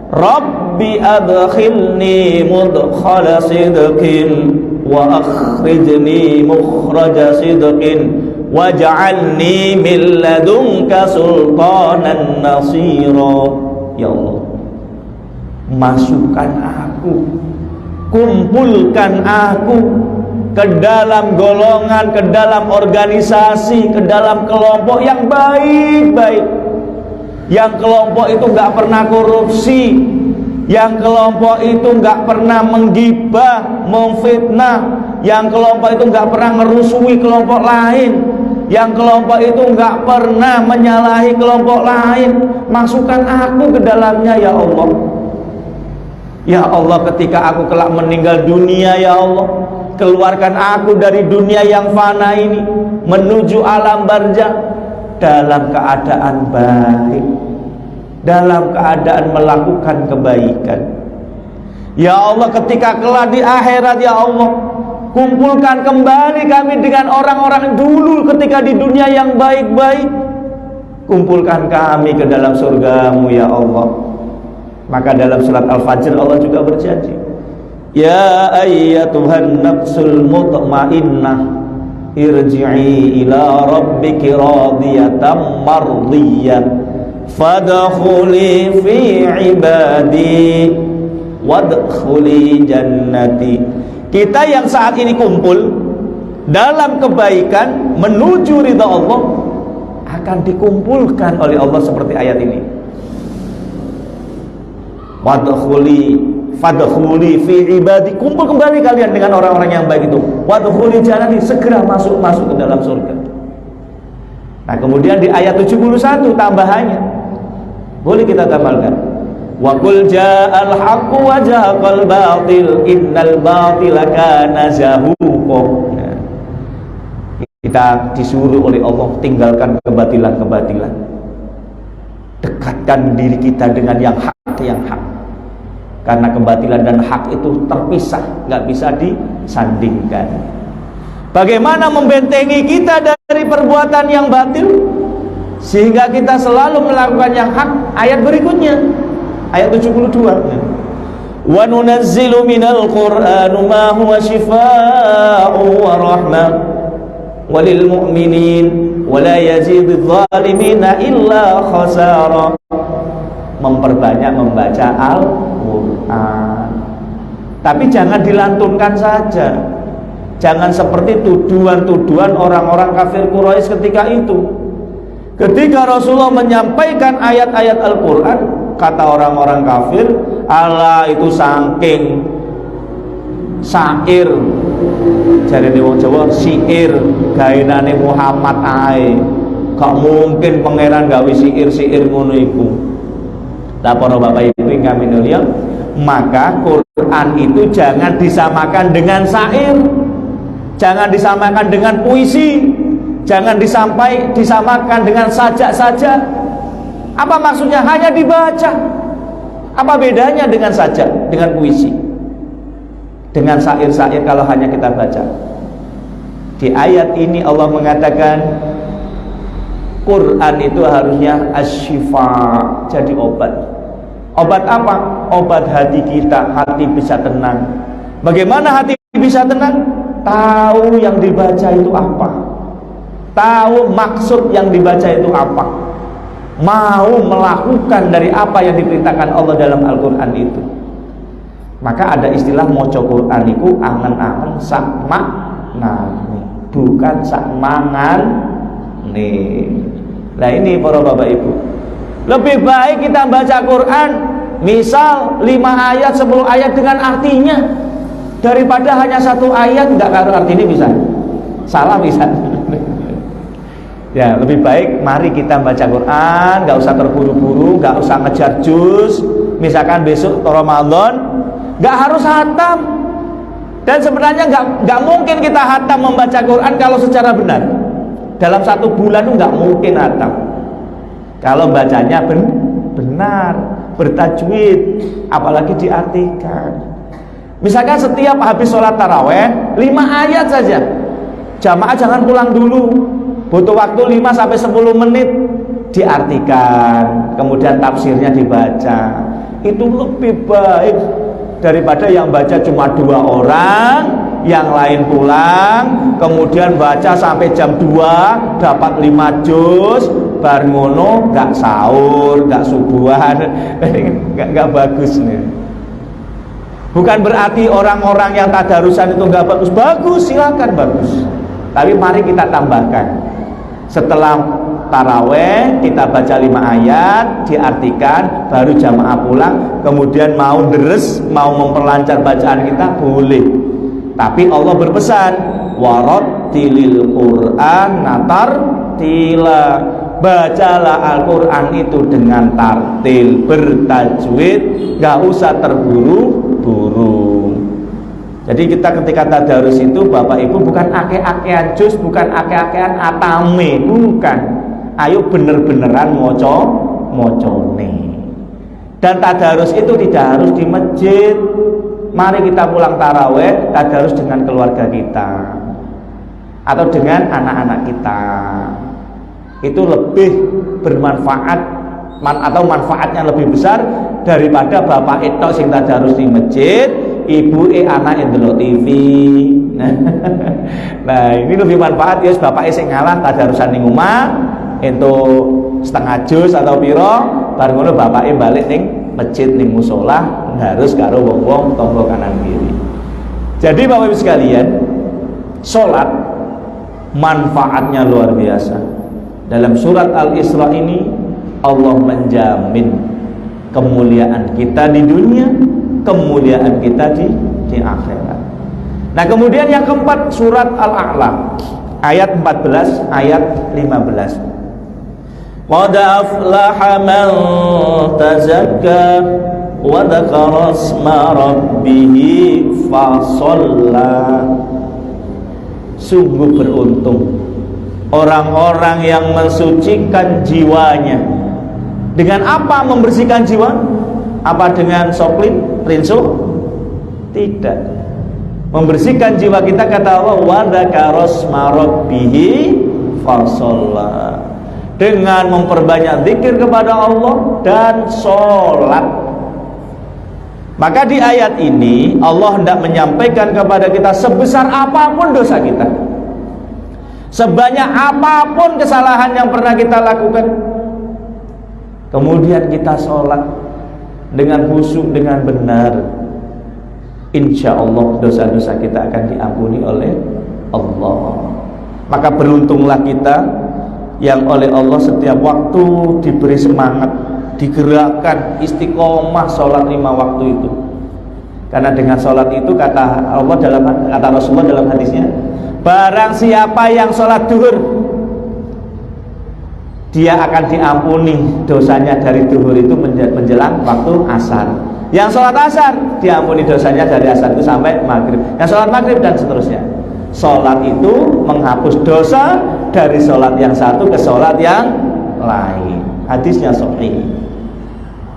Rabbi adkhilni mudkhala sidqin wa akhrijni mukhraja sidqin waj'alni min ladunka sultanan nasira. Ya Allah, masukkan aku, kumpulkan aku ke dalam golongan, ke dalam organisasi, ke dalam kelompok yang baik-baik, yang kelompok itu gak pernah korupsi, yang kelompok itu gak pernah menggibah, memfitnah, yang kelompok itu gak pernah ngerusui kelompok lain, yang kelompok itu gak pernah menyalahi kelompok lain. Masukkan aku ke dalamnya ya Allah. Ya Allah, ketika aku kelak meninggal dunia ya Allah, keluarkan aku dari dunia yang fana ini menuju alam barzakh dalam keadaan baik, dalam keadaan melakukan kebaikan. Ya Allah, ketika kelak di akhirat ya Allah, kumpulkan kembali kami dengan orang-orang dulu ketika di dunia yang baik-baik. Kumpulkan kami ke dalam surgamu ya Allah. Maka dalam surat Al-Fajr Allah juga berjanji, ya ayyatuhan nafsul mutmainnah irji'i ila rabbiki radiyatan mardiyah fadkhuli fi ibadi wadkhuli jannati. Kita yang saat ini kumpul dalam kebaikan menuju ridha Allah akan dikumpulkan oleh Allah seperti ayat ini. Fadkhuli fi ibadi, kumpul kembali kalian dengan orang-orang yang baik itu. Wadkhuli jannati, segera masuk ke dalam surga. Nah, kemudian di ayat 71 tambahannya, boleh kita tambahkan, wa qul ja'al haqqu wa zahaqal batil innal batila kana zahuqa. Kita disuruh oleh Allah tinggalkan kebatilan-kebatilan, dekatkan diri kita dengan yang hak, karena kebatilan dan hak itu terpisah, nggak bisa disandingkan. Bagaimana membentengi kita dari perbuatan yang batil sehingga kita selalu melakukan yang hak? Ayat berikutnya, ayat 72, wa nunazzilu minal qur'ani ma huwa shifaa'un wa rahmah walil mu'minin wa la yazidudz zalimina illa khasara. Memperbanyak membaca Al-Quran, tapi jangan dilantunkan saja. Jangan seperti tuduhan-tuduhan orang-orang kafir Quraisy ketika itu. Ketika Rasulullah menyampaikan ayat-ayat Al-Quran, kata orang-orang kafir, Allah itu saking syair, jarene wong Jawa, syair gaenane Muhammad ae, gak mungkin pangeran gawe syair ngono iku. Nah, para bapak ibu yang kami mulia, maka Quran itu jangan disamakan dengan syair, jangan disamakan dengan puisi, Jangan disamakan dengan sajak saja. Apa maksudnya? Hanya dibaca. Apa bedanya dengan sajak, dengan puisi, dengan syair-syair kalau hanya kita baca? Di ayat ini Allah mengatakan Quran itu harusnya asyifa, jadi obat. Obat apa? Obat hati kita, hati bisa tenang. Bagaimana hati bisa tenang? Tahu yang dibaca itu apa, tahu maksud yang dibaca itu apa, mau melakukan dari apa yang diperintahkan Allah dalam Al-Quran itu. Maka ada istilah moco Quran itu angen-angen sak maknane, bukan sak mangan nih. Nah ini para bapak ibu, lebih baik kita baca Quran misal 5 ayat 10 ayat dengan artinya, daripada hanya 1 ayat nggak karo artinya bisa salah bisa. Ya lebih baik mari kita baca Quran, nggak usah terburu-buru, nggak usah ngejar juz. Misalkan besok Ramadan nggak harus hatam, dan sebenarnya nggak mungkin kita hatam membaca Quran kalau secara benar. Dalam 1 bulan itu nggak mungkin hatam kalau bacanya benar, bertajwid, apalagi diartikan. Misalkan setiap habis sholat taraweh 5 ayat saja, jamaah jangan pulang dulu, butuh waktu 5-10 menit, diartikan, kemudian tafsirnya dibaca. Itu lebih baik daripada yang baca cuma 2 orang, yang lain pulang, kemudian baca sampai jam 2 dapat 5 juz, bar ngono gak sahur, gak subuhan. gak bagus nih. Bukan berarti orang-orang yang tadarusan itu gak bagus, bagus, silakan bagus. Tapi mari kita tambahkan, setelah taraweh kita baca 5 ayat, diartikan, baru jamaah pulang. Kemudian mau deres, mau memperlancar bacaan kita, boleh. Tapi Allah berpesan, warattilil Qur'an tartila, bacalah Al-Quran itu dengan tartil, bertajwid, gak usah terburu-buru. Jadi kita ketika tadarus itu Bapak Ibu bukan ake-akean juz, bukan ake-akean atame, bukan. Ayo bener-beneran mocone. Dan tadarus itu tidak harus di masjid. Mari kita pulang taraweh tadarus dengan keluarga kita atau dengan anak-anak kita. Itu lebih bermanfaat atau manfaatnya lebih besar daripada bapak itu sing tadarus di masjid, ibu anak ndelok TV. Nah, ini lebih manfaat ya bapak sing ngalah tadarusan ning omah itu setengah juz atau piro, bar ngono bapake balik ning masjid ning mushola harus karo wong-wong tangga kanan kiri. Jadi Bapak Ibu sekalian, salat manfaatnya luar biasa. Dalam surat Al-Isra ini Allah menjamin kemuliaan kita di dunia, kemuliaan kita di akhirat. Nah, kemudian yang keempat surat Al-A'la ayat 14 ayat 15. Qad aflaha man tazakka wa dzakara asma rabbih fasalla. Sungguh beruntung orang-orang yang mensucikan jiwanya. Dengan apa membersihkan jiwa? Apa dengan soklin, rinso? Tidak. Membersihkan jiwa kita kata Allah wa dzakara asma rabbih fasalla, dengan memperbanyak zikir kepada Allah dan sholat. Maka di ayat ini Allah hendak menyampaikan kepada kita sebesar apapun dosa kita, sebanyak apapun kesalahan yang pernah kita lakukan, kemudian kita sholat dengan khusyuk, dengan benar, insya Allah dosa-dosa kita akan diampuni oleh Allah. Maka beruntunglah kita yang oleh Allah setiap waktu diberi semangat, digerakkan istiqomah sholat 5 waktu itu. Karena dengan sholat itu kata Allah kata Rasulullah dalam hadisnya, barang siapa yang sholat duhur, dia akan diampuni dosanya dari duhur itu menjelang waktu asar. Yang sholat asar diampuni dosanya dari asar itu sampai maghrib. Yang sholat maghrib dan seterusnya. Sholat itu menghapus dosa dari sholat yang satu ke sholat yang lain. Hadisnya sahih.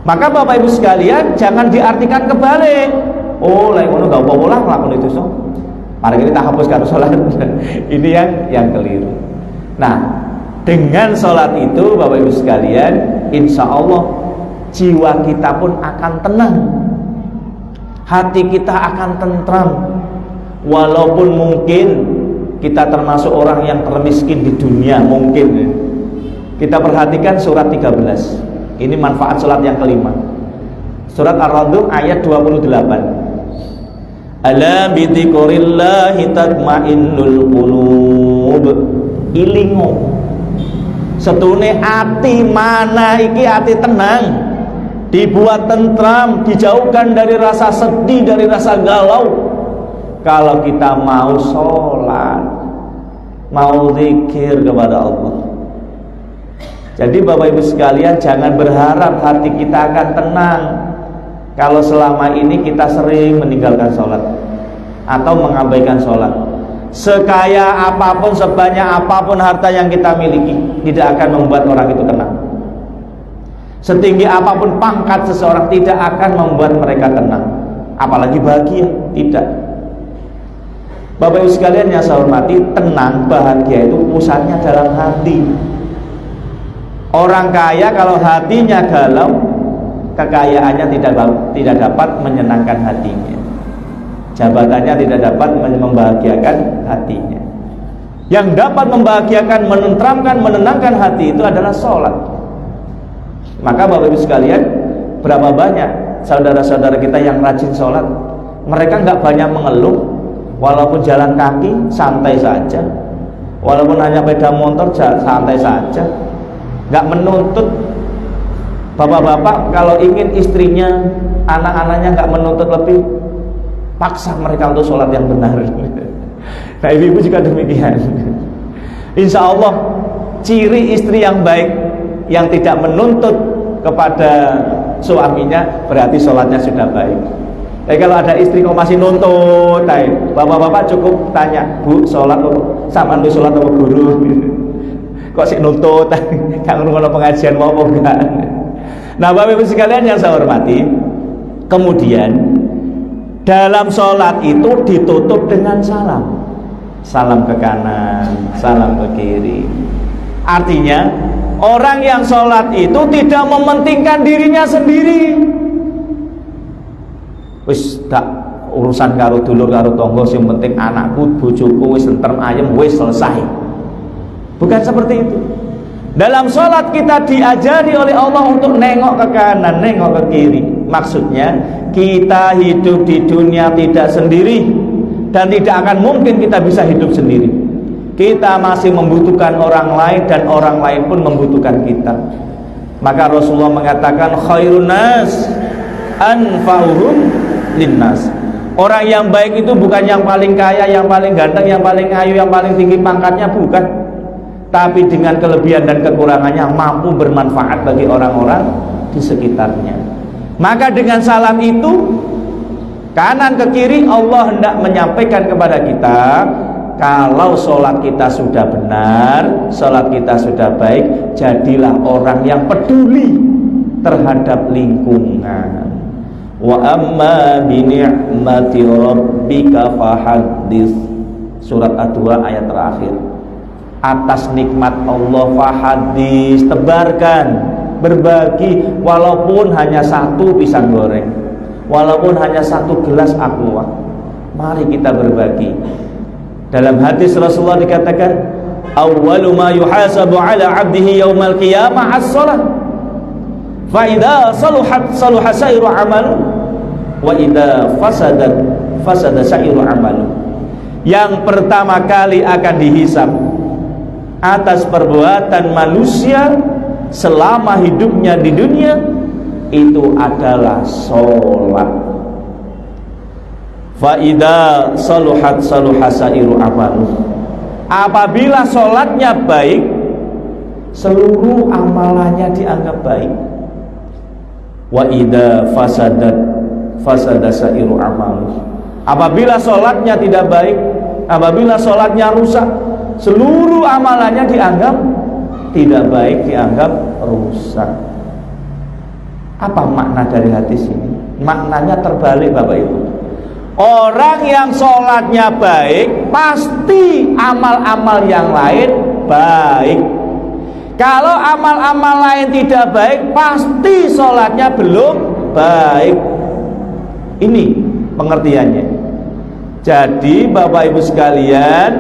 Maka Bapak Ibu sekalian, jangan diartikan kebalik. Oh, lain ngono gak apa-apa lah ngelakuin itu so. Mari kita hapus karo sholat. Ini yang keliru. Nah, dengan sholat itu Bapak Ibu sekalian, insya Allah jiwa kita pun akan tenang, hati kita akan tentram. Walaupun mungkin kita termasuk orang yang termiskin di dunia, mungkin. Kita perhatikan surat 13. Ini manfaat sholat yang kelima. Surat Ar-Ra'd ayat 28. Ala bidzikrillahi tatmainnul qulub. Ilingo setune ati mana iki ati tenang, dibuat tentram, dijauhkan dari rasa sedih, dari rasa galau. Kalau kita mau sholat, mau zikir kepada Allah. Jadi Bapak Ibu sekalian, jangan berharap hati kita akan tenang kalau selama ini kita sering meninggalkan sholat atau mengabaikan sholat. Sekaya apapun, sebanyak apapun harta yang kita miliki, tidak akan membuat orang itu tenang. Setinggi apapun pangkat seseorang, tidak akan membuat mereka tenang, apalagi bahagia, tidak. Bapak Ibu sekalian yang saya hormati, tenang, bahagia itu pusatnya dalam hati. Orang kaya kalau hatinya galau, kekayaannya tidak dapat menyenangkan hatinya, jabatannya tidak dapat membahagiakan hatinya. Yang dapat membahagiakan, menenteramkan, menenangkan hati itu adalah sholat. Maka Bapak Ibu sekalian, berapa banyak saudara-saudara kita yang rajin sholat, mereka nggak banyak mengeluh, walaupun jalan kaki santai saja, walaupun hanya sepeda motor santai saja, nggak menuntut. Bapak-bapak kalau ingin istrinya, anak-anaknya nggak menuntut lebih, paksa mereka untuk sholat yang benar. Nah, ibu-ibu juga demikian. Insya Allah ciri istri yang baik, yang tidak menuntut kepada suaminya, berarti sholatnya sudah baik. Tapi kalau ada istri kok masih nuntut, bapak-bapak cukup tanya, Bu, sholat sama lu sholat sama guru? Kok sih nuntut? Jangan ngono pengajian mau apa enggak? Nah, Bapak Ibu sekalian yang saya hormati, kemudian dalam sholat itu ditutup dengan salam. Salam ke kanan, salam ke kiri. Artinya orang yang sholat itu tidak mementingkan dirinya sendiri. Wis tak urusan karo dulur karo tonggo, yang penting anakku, bojoku wis entrem ayem, wis selesai. Bukan seperti itu. Dalam sholat kita diajari oleh Allah untuk nengok ke kanan, nengok ke kiri. Maksudnya kita hidup di dunia tidak sendiri, dan tidak akan mungkin kita bisa hidup sendiri. Kita masih membutuhkan orang lain, dan orang lain pun membutuhkan kita. Maka Rasulullah mengatakan khairun nas anfa'uhum linnas. Orang yang baik itu bukan yang paling kaya, yang paling ganteng, yang paling ayu, yang paling tinggi pangkatnya, bukan. Tapi dengan kelebihan dan kekurangannya mampu bermanfaat bagi orang-orang di sekitarnya. Maka dengan salam itu, kanan ke kiri, Allah hendak menyampaikan kepada kita, kalau sholat kita sudah benar, sholat kita sudah baik, jadilah orang yang peduli terhadap lingkungan. Wa amma bi ni'mati rabbika fahaddits. Surat Ad-2 ayat terakhir. Atas nikmat Allah fahaddits, tebarkan, berbagi, walaupun hanya satu pisang goreng, walaupun hanya satu gelas aqua. Mari kita berbagi. Dalam hadis Rasulullah dikatakan, awwalu ma yuhasabu ala 'abdihi yaumal qiyamah as-shalah. Fa idza saluhat saluha sairu 'amalu wa idza fasadat fasada sairu 'amalu. Yang pertama kali akan dihisab atas perbuatan manusia selama hidupnya di dunia itu adalah sholat. Fa idza saluhat saluha sairu 'amalu. Apabila sholatnya baik, seluruh amalannya dianggap baik. Wa idza fasadat fasada sairu 'amalu. Apabila sholatnya tidak baik, Apabila sholatnya rusak, seluruh amalannya dianggap tidak baik, dianggap rusak. Apa makna dari hadis ini? Maknanya terbalik Bapak Ibu. Orang yang sholatnya baik, pasti amal-amal yang lain baik. Kalau amal-amal lain tidak baik, pasti sholatnya belum baik. Ini pengertiannya. Jadi Bapak Ibu sekalian,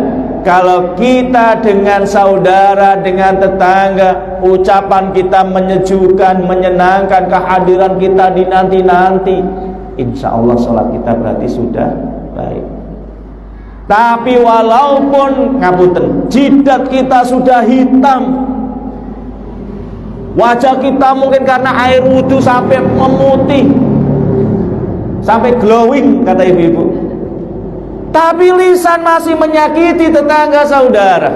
kalau kita dengan saudara, dengan tetangga, ucapan kita menyejukkan, menyenangkan, kehadiran kita dinanti-nanti, insya Allah sholat kita berarti sudah baik. Tapi walaupun ngapunten, jidat kita sudah hitam, wajah kita mungkin karena air wudhu sampai memutih, sampai glowing kata ibu-ibu, tapi lisan masih menyakiti tetangga saudara.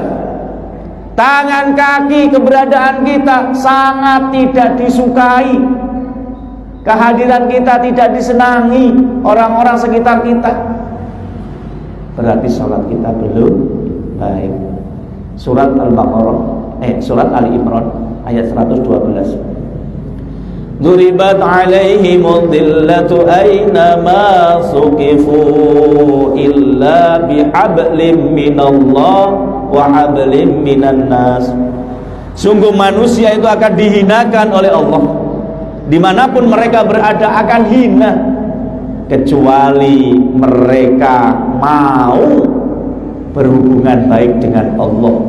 Tangan kaki keberadaan kita sangat tidak disukai, kehadiran kita tidak disenangi orang-orang sekitar kita, berarti sholat kita belum baik. Surat Al-Baqarah, surat Ali Imran ayat 112. Duribat alaihimud dhillatu aynama suqifu illa bihablim minallah wa hablim minan nas. Sungguh manusia itu akan dihinakan oleh Allah, dimanapun mereka berada akan hina, kecuali mereka mau berhubungan baik dengan Allah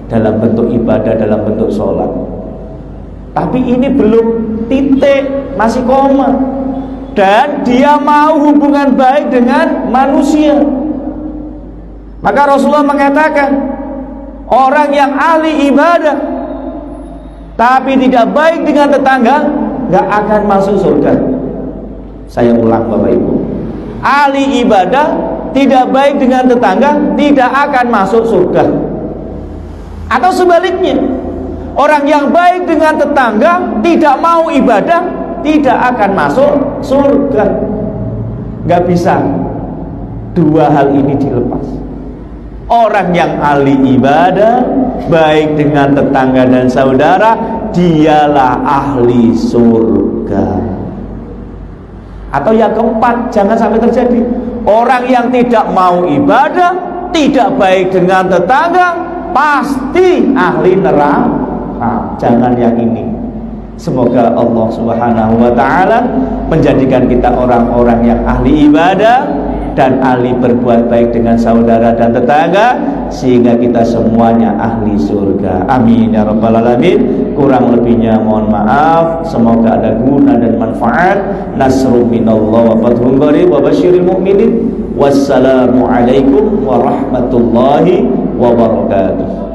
dalam bentuk ibadah, dalam bentuk sholat. Tapi ini belum titik, masih koma. Dan dia mau hubungan baik dengan manusia. Maka Rasulullah mengatakan, orang yang ahli ibadah tapi tidak baik dengan tetangga, gak akan masuk surga. Saya ulang Bapak Ibu, ahli ibadah tidak baik dengan tetangga, tidak akan masuk surga. Atau sebaliknya, orang yang baik dengan tetangga tidak mau ibadah, tidak akan masuk surga. Gak bisa dua hal ini dilepas. Orang yang ahli ibadah, baik dengan tetangga dan saudara, dialah ahli surga. Atau yang keempat, jangan sampai terjadi, orang yang tidak mau ibadah, tidak baik dengan tetangga, pasti ahli neraka. Jangan yang ini. Semoga Allah Subhanahu wa ta'ala menjadikan kita orang-orang yang ahli ibadah dan ahli berbuat baik dengan saudara dan tetangga, sehingga kita semuanya ahli surga. Amin ya rabbal alamin. Kurang lebihnya mohon maaf. Semoga ada guna dan manfaat. Nasrun minallah wa fathun qarib wa basyiril mu'minin. Wassalamu alaikum warahmatullahi wabarakatuh.